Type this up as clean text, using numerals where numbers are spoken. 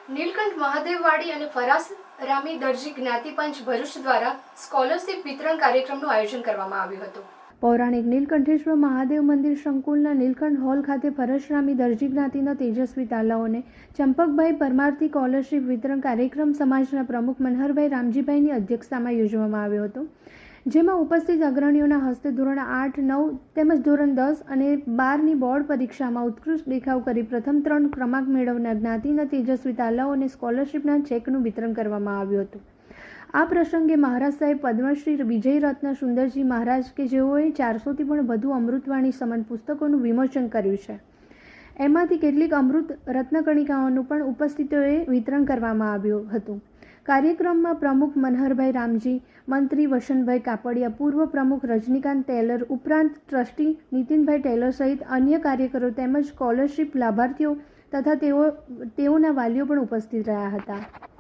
નીલકંઠ મહાદેવવાડી અને ફરાસ રામી દરજી જ્ઞાતિપંચ ભરૂચ દ્વારા સ્કોલરશિપ વિતરણ કાર્યક્રમનું આયોજન કરવામાં આવ્યું હતું. પૌરાણિક નીલકંઠેશ્વર મહાદેવ મંદિર સંકુલના નીલકંઠ હોલ ખાતે પરશરામી દરજી જ્ઞાતિના તેજસ્વી તાલાઓને ચંપકભાઈ પરમારથી સ્કોલરશિપ વિતરણ કાર્યક્રમ સમાજના પ્રમુખ મનહરભાઈ રામજીભાઈની અધ્યક્ષતામાં યોજવામાં આવ્યો હતો, જેમાં ઉપસ્થિત અગ્રણીઓના હસ્તે ધોરણ 8, 9 તેમજ ધોરણ 10 અને 12ની બોર્ડ પરીક્ષામાં ઉત્કૃષ્ટ દેખાવ કરી પ્રથમ 3 ક્રમાંક મેળવનાર જ્ઞાતિના તેજસ્વી તાલાઓને સ્કોલરશિપના ચેકનું વિતરણ કરવામાં આવ્યું હતું. આ પ્રસંગે મહારાજ સાહેબ પદ્મશ્રી વિજયરત્ન સુંદરજી મહારાજ કે જેઓએ 400થી પણ વધુ અમૃતવાણી સમાન પુસ્તકોનું વિમોચન કર્યું છે, એમાંથી કેટલીક અમૃત રત્નકણિકાઓનું પણ ઉપસ્થિતોએ વિતરણ કરવામાં આવ્યું હતું. કાર્યક્રમમાં પ્રમુખ મનહરભાઈ રામજી, મંત્રી વસંતભાઈ કાપડિયા, પૂર્વ પ્રમુખ રજનીકાંત ટેલર ઉપરાંત ટ્રસ્ટી નીતિનભાઈ ટેલર સહિત અન્ય કાર્યકરો તેમજ સ્કોલરશિપ લાભાર્થીઓ તથા તેઓના વાલીઓ પણ ઉપસ્થિત રહ્યા હતા.